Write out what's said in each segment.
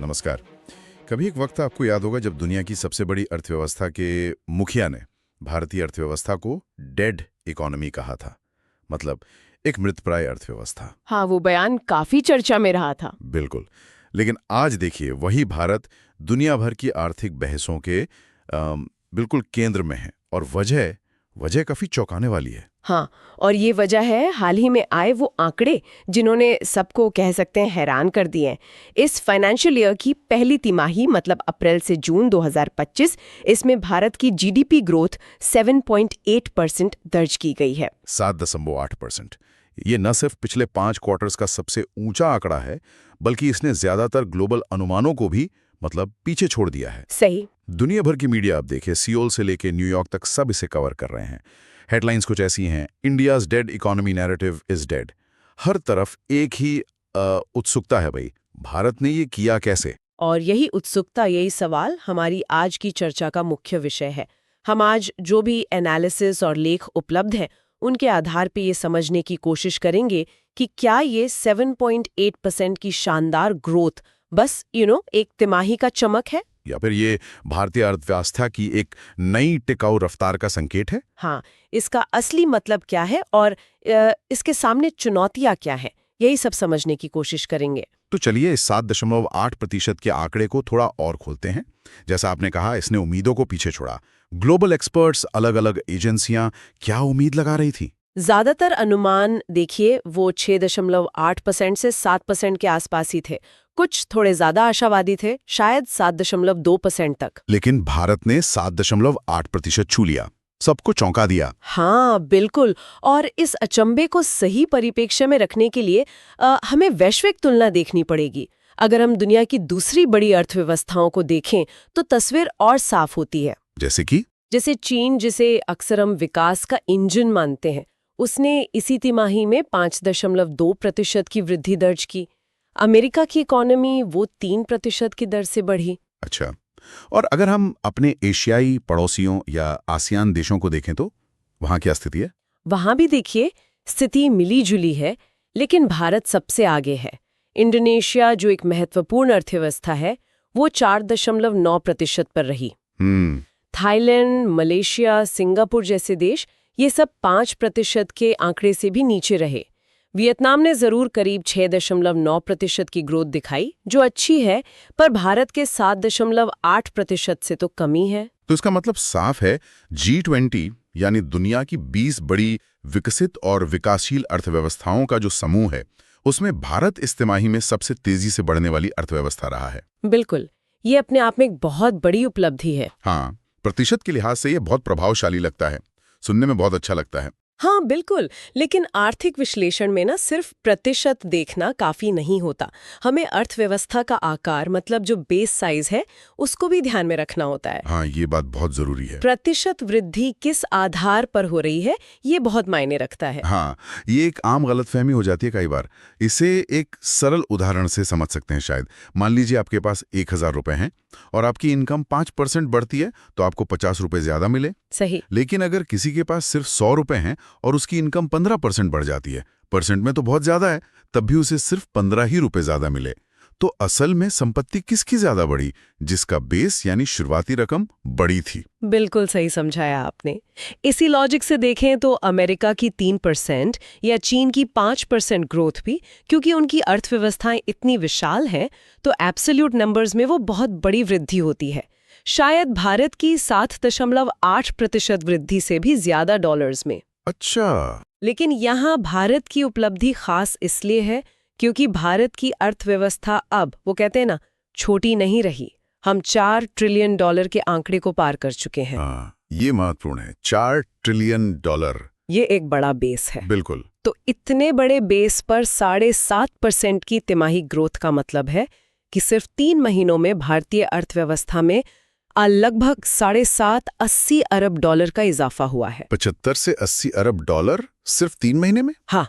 नमस्कार। कभी एक वक्त आपको याद होगा जब दुनिया की सबसे बड़ी अर्थव्यवस्था के मुखिया ने भारतीय अर्थव्यवस्था को डेड इकोनॉमी कहा था। मतलब एक मृतप्राय अर्थव्यवस्था। हाँ, वो बयान काफी चर्चा में रहा था। बिल्कुल। लेकिन आज देखिए वही भारत दुनिया भर की आर्थिक बहसों के बिल्कुल केंद्र में है और वजह काफी चौंकाने वाली है। हाँ, और ये वजह है हाल ही में आए वो आंकड़े जिन्होंने सबको कह सकते हैं हैरान कर दिए हैं। इस फाइनेंशियल ईयर की पहली तिमाही मतलब अप्रैल से जून 2025 इसमें भारत की जीडीपी ग्रोथ 7.8% दर्ज की गई है। 7.8%। ये न सिर्फ पिछले 5 क्वार्टर्स का सबसे ऊंचा आंकड़ा है, बल्कि इसने ज्यादातर ग्लोबल अनुमानों को भी मतलब पीछे छोड़ दिया है। सही। दुनिया भर की मीडिया आप देखिए, सियोल से लेके न्यूयॉर्क तक सब इसे कवर कर रहे हैं। हेडलाइंस कुछ ऐसी हैं, India's dead economy narrative is dead. हर तरफ एक ही उत्सुकता है भाई, भारत ने ये किया कैसे? और यही उत्सुकता, यही सवाल हमारी आज की चर्चा का मुख्य विषय है। हम आज जो भी एनालिसिस और लेख उपलब्ध हैं, उनके आधार पे ये समझने की कोशिश करेंगे कि क्या ये 7.8% की शानदार ग्रोथ बस एक तिमाही का चमक है, या फिर ये भारतीय अर्थव्यवस्था की एक नई टिकाऊ रफ्तार का संकेत है? हाँ, इसका असली मतलब क्या है और इसके सामने चुनौतियां क्या हैं, यही सब समझने की कोशिश करेंगे। तो चलिए इस 7.8% के आंकड़े को थोड़ा और खोलते हैं। जैसा आपने कहा, इसने उम्मीदों को पीछे छोड़ा। ग्लोबल एक्सपर्ट्स, अलग अलग एजेंसियां क्या उम्मीद लगा रही थी? ज्यादातर अनुमान देखिए वो 6.8% से 7% के आसपास ही थे। कुछ थोड़े ज्यादा आशावादी थे, शायद 7.2% तक। लेकिन भारत ने 7.8% छू लिया, सबको चौंका दिया। हाँ बिल्कुल। और इस अचंभे को सही परिप्रेक्ष्य में रखने के लिए हमें वैश्विक तुलना देखनी पड़ेगी। अगर हम दुनिया की दूसरी बड़ी अर्थव्यवस्थाओं को देखें तो तस्वीर और साफ होती है। जैसे चीन, जिसे अक्सर हम विकास का इंजन मानते हैं, उसने इसी तिमाही में 5.2% की वृद्धि दर्ज की। अमेरिका की इकोनॉमी वो 3% की दर से बढ़ी। अच्छा, और अगर हम अपने एशियाई पड़ोसियों या आसियान देशों को देखें तो वहां क्या स्थिति है? वहां भी देखिए स्थिति मिली जुली है, लेकिन भारत सबसे आगे है। इंडोनेशिया, जो एक महत्वपूर्ण अर्थव्यवस्था है, वो 4.9% पर रही। थाईलैंड, मलेशिया, सिंगापुर जैसे देश ये सब 5% के आंकड़े से भी नीचे रहे। वियतनाम ने जरूर करीब 6.9% की ग्रोथ दिखाई, जो अच्छी है, पर भारत के 7.8% से तो कमी है। तो इसका मतलब साफ है, G20 यानी दुनिया की 20 बड़ी विकसित और विकासशील अर्थव्यवस्थाओं का जो समूह है, उसमें भारत इस तिमाही में सबसे तेजी से बढ़ने वाली अर्थव्यवस्था रहा है। बिल्कुल, ये अपने आप में एक बहुत बड़ी उपलब्धि है। हाँ, प्रतिशत के लिहाज से ये बहुत प्रभावशाली लगता है, सुनने में बहुत अच्छा लगता है। हाँ बिल्कुल, लेकिन आर्थिक विश्लेषण में ना सिर्फ प्रतिशत देखना काफी नहीं होता। हमें अर्थव्यवस्था का आकार, मतलब जो बेस साइज है, उसको भी ध्यान में रखना होता है। हाँ, ये बात बहुत जरूरी है। प्रतिशत वृद्धि किस आधार पर हो रही है, ये बहुत मायने रखता है। हाँ, ये एक आम गलतफहमी हो जाती है कई बार। इसे एक सरल उदाहरण से समझ सकते हैं शायद। मान लीजिए आपके पास 1000 रुपए हैं और आपकी इनकम 5% बढ़ती है तो आपको 50 रुपए ज्यादा मिले। सही। लेकिन अगर किसी के पास सिर्फ 100 रुपए हैं और उसकी इनकम 15% बढ़ जाती है, परसेंट में तो बहुत ज्यादा है, तब भी उसे सिर्फ 15 ही रुपए ज्यादा मिले। तो असल में संपत्ति किसकी ज्यादा बढ़ी? जिसका बेस यानी शुरुआती रकम बड़ी थी। बिल्कुल सही समझाया आपने। इसी लॉजिक से देखें तो अमेरिका की 3% या चीन की 5% ग्रोथ भी, क्योंकि उनकी अर्थव्यवस्थाएं इतनी विशाल हैं, तो एब्सोल्यूट नंबर्स में वो बहुत बड़ी वृद्धि होती है। शायद भारत की 7.8% वृद्धि से भी ज्यादा डॉलर्स में। अच्छा। लेकिन यहाँ भारत की उपलब्धि खास इसलिए है क्योंकि भारत की अर्थव्यवस्था अब, वो कहते हैं ना, छोटी नहीं रही। हम $4 ट्रिलियन के आंकड़े को पार कर चुके हैं। ये महत्वपूर्ण है, $4 ट्रिलियन। ये एक बड़ा बेस है। बिल्कुल। तो इतने बड़े बेस पर 7.5% की तिमाही ग्रोथ का मतलब है कि सिर्फ 3 महीनों में भारतीय अर्थव्यवस्था में लगभग 7.5-80 अरब डॉलर का इजाफा हुआ है। 75 से 80 अरब डॉलर सिर्फ 3 महीने में? हाँ,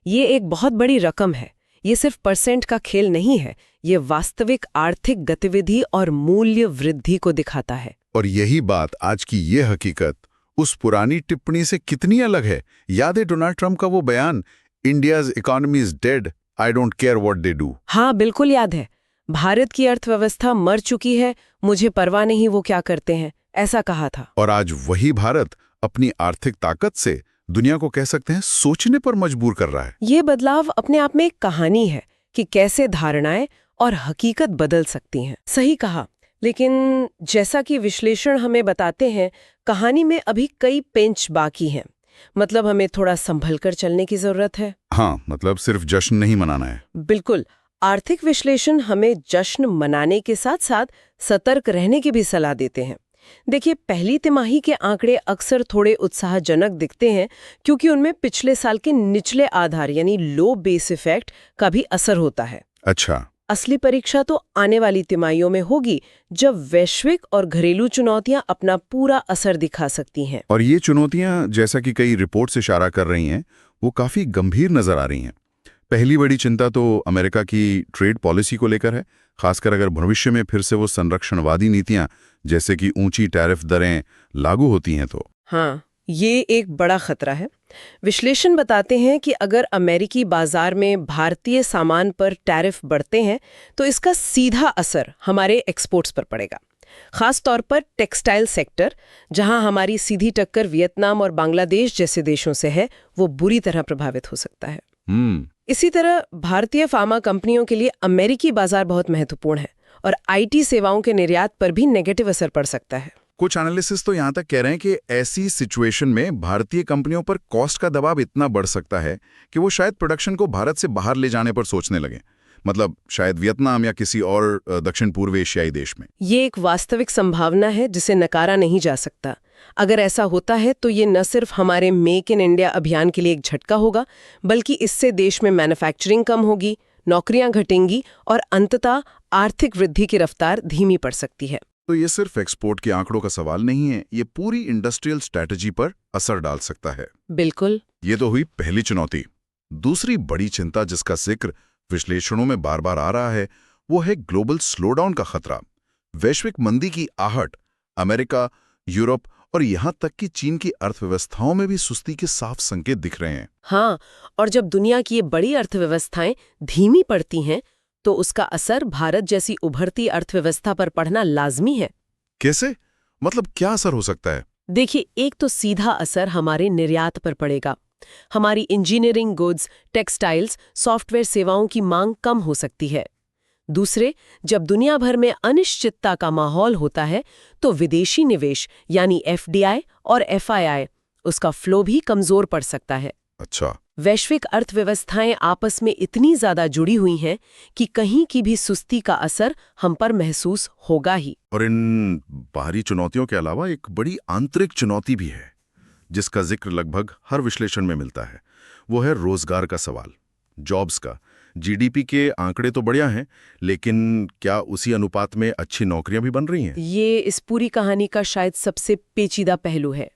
ये एक बहुत बड़ी रकम है। ये सिर्फ परसेंट का खेल नहीं है, ये वास्तविक आर्थिक गतिविधि और मूल्य वृद्धि को दिखाता है। और यही बात, आज की ये हकीकत उस पुरानी टिप्पणी से कितनी अलग है। याद है डोनाल्ड ट्रंप का वो बयान, India's economy is dead, I don't care what they do. हाँ बिल्कुल याद है। भारत की अर्थव्यवस्था मर चुकी है, मुझे परवाह नहीं वो क्या करते हैं, ऐसा कहा था। और आज वही भारत अपनी आर्थिक ताकत से दुनिया को कह सकते हैं सोचने पर मजबूर कर रहा है। ये बदलाव अपने आप में एक कहानी है कि कैसे धारणाएं और हकीकत बदल सकती हैं। सही कहा, लेकिन जैसा कि विश्लेषण हमें बताते हैं, कहानी में अभी कई पेंच बाकी हैं। मतलब हमें थोड़ा संभल कर चलने की जरूरत है। हाँ, मतलब सिर्फ जश्न नहीं मनाना है। बिल्कुल। आर्थिक विश्लेषण हमें जश्न मनाने के साथ साथ सतर्क रहने की भी सलाह देते हैं। देखिए, पहली तिमाही के आंकड़े अक्सर थोड़े उत्साहजनक दिखते हैं क्योंकि उनमें पिछले साल के निचले आधार यानी लो बेस इफेक्ट का भी असर होता है। अच्छा। असली परीक्षा तो आने वाली तिमाहियों में होगी, जब वैश्विक और घरेलू चुनौतियां अपना पूरा असर दिखा सकती हैं। और ये चुनौतियां, जैसा कि कई रिपोर्ट से इशारा कर रही हैं, वो काफी गंभीर नजर आ रही हैं। पहली बड़ी चिंता तो अमेरिका की ट्रेड पॉलिसी को लेकर है, खासकर अगर भविष्य में फिर से वो संरक्षणवादी नीतियां जैसे कि ऊंची टैरिफ दरें लागू होती हैं तो। हाँ, ये एक बड़ा खतरा है। विश्लेषण बताते हैं कि अगर अमेरिकी बाजार में भारतीय सामान पर टैरिफ बढ़ते हैं तो इसका सीधा असर हमारे एक्सपोर्ट्स पर पड़ेगा। खास तौर पर टेक्सटाइल सेक्टर, जहां हमारी सीधी टक्कर वियतनाम और बांग्लादेश जैसे देशों से है, वो बुरी तरह प्रभावित हो सकता है। इसी तरह भारतीय फार्मा कंपनियों के लिए अमेरिकी बाजार बहुत महत्वपूर्ण है और आईटी सेवाओं के निर्यात पर भी नेगेटिव असर पड़ सकता है। कुछ एनालिसिस तो यहाँ तक कह रहे हैं कि ऐसी सिचुएशन में भारतीय कंपनियों पर कॉस्ट का दबाव इतना बढ़ सकता है कि वो शायद प्रोडक्शन को भारत से बाहर ले जाने पर सोचने लगे, मतलब शायद वियतनाम या किसी और दक्षिण पूर्व एशियाई देश में। ये एक वास्तविक संभावना है जिसे नकारा नहीं जा सकता। अगर ऐसा होता है तो ये न सिर्फ हमारे मेक इन इंडिया अभियान के लिए एक झटका होगा, बल्कि इससे देश में मैन्युफैक्चरिंग कम होगी, नौकरियां घटेंगी और अंततः आर्थिक वृद्धि की रफ्तार धीमी पड़ सकती है। तो ये सिर्फ एक्सपोर्ट के आंकड़ों का सवाल नहीं है, ये पूरी इंडस्ट्रियल स्ट्रैटेजी पर असर डाल सकता है। बिल्कुल। ये तो हुई पहली चुनौती। दूसरी बड़ी चिंता जिसका जिक्र विश्लेषणों में बार बार आ रहा है, वो है ग्लोबल स्लोडाउन का खतरा। वैश्विक मंदी की आहट अमेरिका, यूरोप और यहां तक कि चीन की अर्थव्यवस्थाओं में भी सुस्ती के साफ संकेत दिख रहे हैं। हाँ, और जब दुनिया की ये बड़ी अर्थव्यवस्थाएं धीमी पड़ती हैं तो उसका असर भारत जैसी उभरती अर्थव्यवस्था पर पड़ना लाजमी है। कैसे? मतलब क्या असर हो सकता है? देखिए, एक तो सीधा असर हमारे निर्यात पर पड़ेगा। हमारी इंजीनियरिंग गुड्स, टेक्सटाइल्स, सॉफ्टवेयर सेवाओं की मांग कम हो सकती है। दूसरे, जब दुनिया भर में अनिश्चितता का माहौल होता है तो विदेशी निवेश यानी FDI और FII, उसका फ्लो भी कमजोर पड़ सकता है। अच्छा। वैश्विक अर्थव्यवस्थाएं आपस में इतनी ज्यादा जुड़ी हुई हैं कि कहीं की भी सुस्ती का असर हम पर महसूस होगा ही। और इन बाहरी चुनौतियों के अलावा एक बड़ी आंतरिक चुनौती भी है जिसका जिक्र लगभग हर विश्लेषण में मिलता है। वो है रोजगार का सवाल, जॉब्स का। GDP के आंकड़े तो बढ़िया हैं, लेकिन क्या उसी अनुपात में अच्छी नौकरियां भी बन रही हैं? ये इस पूरी कहानी का शायद सबसे पेचीदा पहलू है।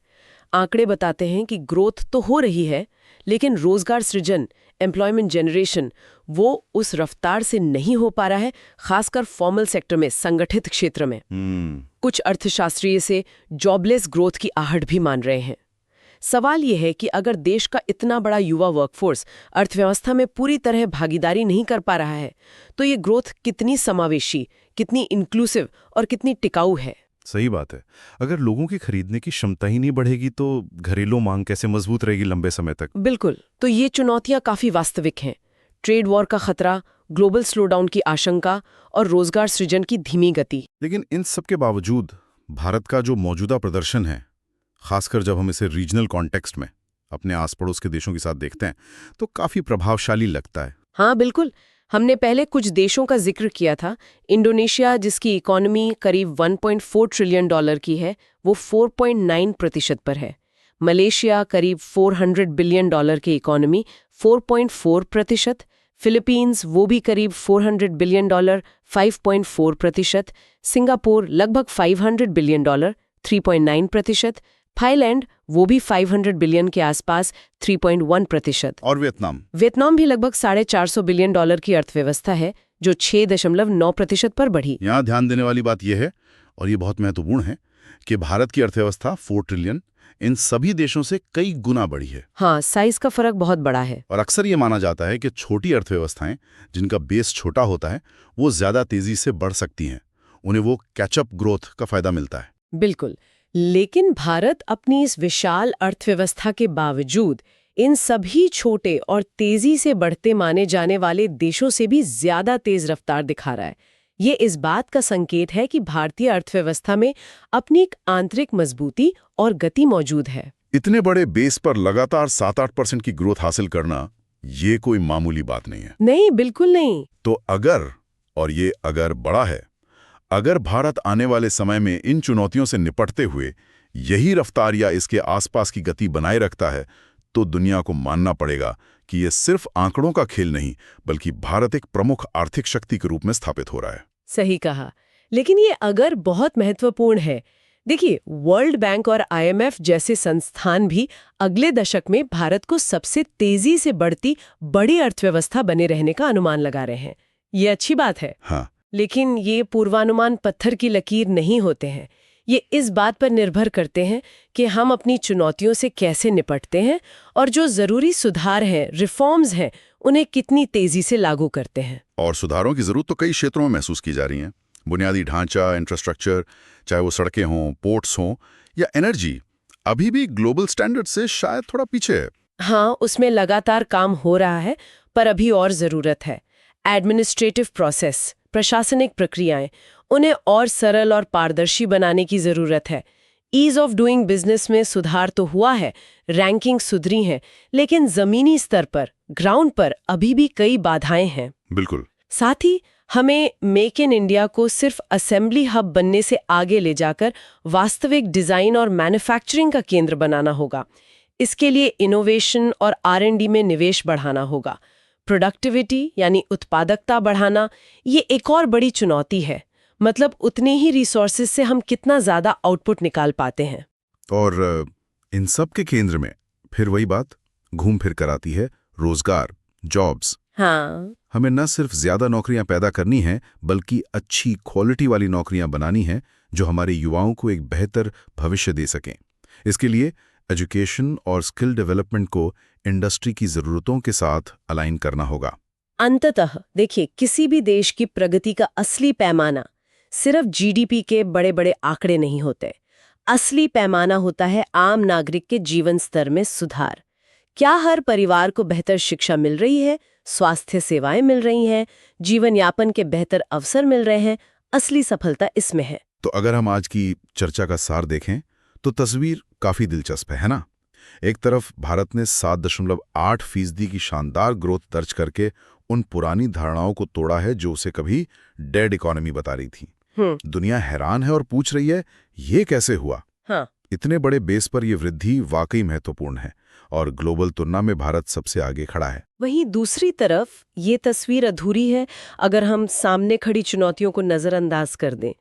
आंकड़े बताते हैं कि ग्रोथ तो हो रही है, लेकिन रोजगार सृजन, एम्प्लॉयमेंट जनरेशन, वो उस रफ्तार से नहीं हो पा रहा है, खासकर फॉर्मल सेक्टर में, संगठित क्षेत्र में। कुछ अर्थशास्त्री इसे जॉबलेस ग्रोथ की आहट भी मान रहे हैं। सवाल यह है कि अगर देश का इतना बड़ा युवा वर्कफोर्स अर्थव्यवस्था में पूरी तरह भागीदारी नहीं कर पा रहा है, तो ये ग्रोथ कितनी समावेशी, कितनी इंक्लूसिव और कितनी टिकाऊ है। सही बात है। अगर लोगों की खरीदने की क्षमता ही नहीं बढ़ेगी तो घरेलू मांग कैसे मजबूत रहेगी लंबे समय तक? बिल्कुल। तो ये चुनौतियां काफी वास्तविक हैं। ट्रेड वॉर का खतरा, ग्लोबल स्लोडाउन की आशंका और रोजगार सृजन की धीमी गति। लेकिन इन सब के बावजूद भारत का जो मौजूदा प्रदर्शन है, खासकर जब हम इसे रीजनल कॉन्टेक्स्ट में अपने आस पड़ोस के देशों के साथ देखते हैं, तो काफी प्रभावशाली लगता है। हाँ बिल्कुल। हमने पहले कुछ देशों का जिक्र किया था। इंडोनेशिया, जिसकी इकोनॉमी करीब $1.4 ट्रिलियन की है, वो 4.9% पर है। मलेशिया करीब $400 बिलियन की इकोनॉमी, 4.4%। फिलीपींस, वो भी करीब $400 बिलियन, 5.4%। सिंगापुर लगभग $500 बिलियन, 3.9%। थाईलैंड, वो भी 500 बिलियन के आसपास, 3.1%। और वियतनाम भी लगभग $450 बिलियन की अर्थव्यवस्था है, जो 6.9% पर बढ़ी। यहाँ ध्यान देने वाली बात यह है, और ये बहुत महत्वपूर्ण है, कि भारत की अर्थव्यवस्था 4 ट्रिलियन इन सभी देशों से कई गुना बड़ी है। हाँ, साइज का फर्क बहुत बड़ा है। और अक्सर ये माना जाता है कि छोटी अर्थव्यवस्थाएं जिनका बेस छोटा होता है वो ज्यादा तेजी से बढ़ सकती हैं, उन्हें वो कैचअप ग्रोथ का फायदा मिलता है। बिल्कुल। लेकिन भारत अपनी इस विशाल अर्थव्यवस्था के बावजूद इन सभी छोटे और तेजी से बढ़ते माने जाने वाले देशों से भी ज्यादा तेज रफ्तार दिखा रहा है। ये इस बात का संकेत है कि भारतीय अर्थव्यवस्था में अपनी एक आंतरिक मजबूती और गति मौजूद है। इतने बड़े बेस पर लगातार 7-8% की ग्रोथ हासिल करना ये कोई मामूली बात नहीं है। नहीं, बिल्कुल नहीं। तो अगर, और ये अगर बड़ा है, अगर भारत आने वाले समय में इन चुनौतियों से निपटते हुए यही रफ्तार या इसके आसपास की गति बनाए रखता है, तो दुनिया को मानना पड़ेगा कि ये सिर्फ आंकड़ों का खेल नहीं, बल्कि भारत एक प्रमुख आर्थिक शक्ति के रूप में स्थापित हो रहा है। सही कहा। लेकिन ये अगर बहुत महत्वपूर्ण है। देखिए, वर्ल्ड बैंक और IMF जैसे संस्थान भी अगले दशक में भारत को सबसे तेजी से बढ़ती बड़ी अर्थव्यवस्था बने रहने का अनुमान लगा रहे हैं। ये अच्छी बात है। हाँ, लेकिन ये पूर्वानुमान पत्थर की लकीर नहीं होते हैं। ये इस बात पर निर्भर करते हैं कि हम अपनी चुनौतियों से कैसे निपटते हैं और जो जरूरी सुधार हैं, रिफॉर्म्स हैं, उन्हें कितनी तेजी से लागू करते हैं। और सुधारों की जरूरत तो कई क्षेत्रों में महसूस की जा रही है। बुनियादी ढांचा, इंफ्रास्ट्रक्चर, चाहे वो सड़कें हों, पोर्ट्स हों या एनर्जी, अभी भी ग्लोबल स्टैंडर्ड से शायद थोड़ा पीछे है। हाँ, उसमें लगातार काम हो रहा है, पर अभी और जरूरत है। एडमिनिस्ट्रेटिव प्रोसेस, प्रशासनिक प्रक्रियाएं, उन्हें और सरल और पारदर्शी बनाने की जरूरत है। ईज ऑफ डूइंग बिजनेस में सुधार तो हुआ है, रैंकिंग सुधरी है, लेकिन जमीनी स्तर पर, ग्राउंड पर अभी भी कई बाधाएं हैं। बिल्कुल। साथ ही हमें मेक इन इंडिया को सिर्फ असेंबली हब बनने से आगे ले जाकर वास्तविक डिजाइन और मैन्युफैक्चरिंग का केंद्र बनाना होगा। इसके लिए इनोवेशन और R&D में निवेश बढ़ाना होगा। प्रोडक्टिविटी यानी उत्पादकता बढ़ाना, ये एक और बड़ी चुनौती है। मतलब उतने ही रिसोर्सेज से हम कितना ज्यादा आउटपुट निकाल पाते हैं। और इन सब के केंद्र में फिर वही बात घूम फिर कर आती है, रोजगार, जॉब्स। हाँ, हमें न सिर्फ ज्यादा नौकरियां पैदा करनी हैं, बल्कि अच्छी क्वालिटी वाली नौकरियां बनानी हैं जो हमारे युवाओं को एक बेहतर भविष्य दे सकें। इसके लिए एजुकेशन और स्किल डेवलपमेंट को इंडस्ट्री की जरूरतों के साथ अलाइन करना होगा। अंततः देखिए, किसी भी देश की प्रगति का असली पैमाना सिर्फ GDP के बड़े बड़े आंकड़े नहीं होते। असली पैमाना होता है आम नागरिक के जीवन स्तर में सुधार। क्या हर परिवार को बेहतर शिक्षा मिल रही है, स्वास्थ्य सेवाएं मिल रही हैं, जीवन यापन के बेहतर अवसर मिल रहे हैं? असली सफलता इसमें है। तो अगर हम आज की चर्चा का सार देखें तो तस्वीर काफी दिलचस्प है ना? एक तरफ भारत ने 7.8% की शानदार ग्रोथ दर्ज करके उन पुरानी धारणाओं को तोड़ा है जो उसे कभी डेड इकोनॉमी बता रही थी। दुनिया हैरान है और पूछ रही है, ये कैसे हुआ? हाँ, इतने बड़े बेस पर यह वृद्धि वाकई महत्वपूर्ण है और ग्लोबल तुलना में भारत सबसे आगे खड़ा है। वहीं दूसरी तरफ ये तस्वीर अधूरी है अगर हम सामने खड़ी चुनौतियों को नजरअंदाज कर दें।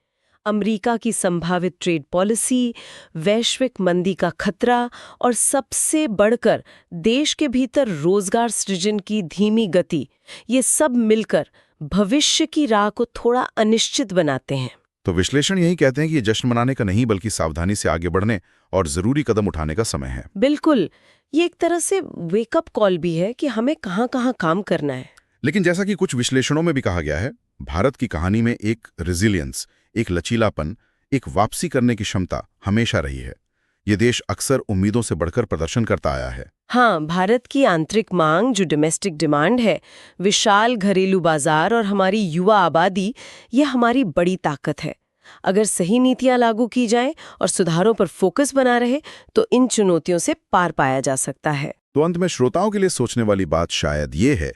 अमेरिका की संभावित ट्रेड पॉलिसी, वैश्विक मंदी का खतरा और सबसे बढ़कर देश के भीतर रोजगार सृजन की धीमी गति, ये सब मिलकर भविष्य की राह को थोड़ा अनिश्चित बनाते हैं। तो विश्लेषण यही कहते हैं कि ये जश्न मनाने का नहीं, बल्कि सावधानी से आगे बढ़ने और जरूरी कदम उठाने का समय है। बिल्कुल, ये एक तरह से वेकअप कॉल भी है कि हमें कहाँ-कहाँ काम करना है। लेकिन जैसा कि कुछ विश्लेषणों में भी कहा गया है, भारत की कहानी में एक रेजिलियंस, एक लचीलापन, एक वापसी करने की क्षमता हमेशा रही है। ये देश अक्सर उम्मीदों से बढ़कर प्रदर्शन करता आया है। हाँ, भारत की आंतरिक मांग जो डोमेस्टिक डिमांड है, विशाल घरेलू बाजार और हमारी युवा आबादी, ये हमारी बड़ी ताकत है। अगर सही नीतियां लागू की जाएं और सुधारों पर फोकस बना रहे तो इन चुनौतियों से पार पाया जा सकता है। तो अंत में श्रोताओं के लिए सोचने वाली बात शायद ये है,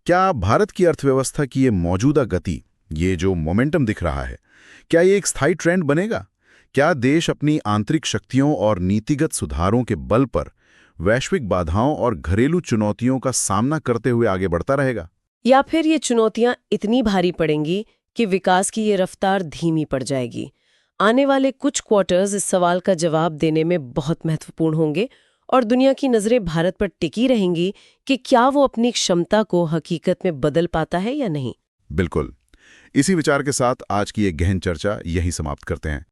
क्या भारत की अर्थव्यवस्था की ये मौजूदा गति, ये जो मोमेंटम दिख रहा है, क्या ये एक स्थायी ट्रेंड बनेगा? क्या देश अपनी आंतरिक शक्तियों और नीतिगत सुधारों के बल पर वैश्विक बाधाओं और घरेलू चुनौतियों का सामना करते हुए आगे बढ़ता रहेगा? या फिर ये चुनौतियां इतनी भारी पड़ेंगी कि विकास की ये रफ्तार धीमी पड़ जाएगी? आने वाले कुछ क्वार्टर्स इस सवाल का जवाब देने में बहुत महत्वपूर्ण होंगे और दुनिया की नजरें भारत पर टिकी रहेंगी कि क्या वो अपनी क्षमता को हकीकत में बदल पाता है या नहीं। बिल्कुल। इसी विचार के साथ आज की एक गहन चर्चा यहीं समाप्त करते हैं।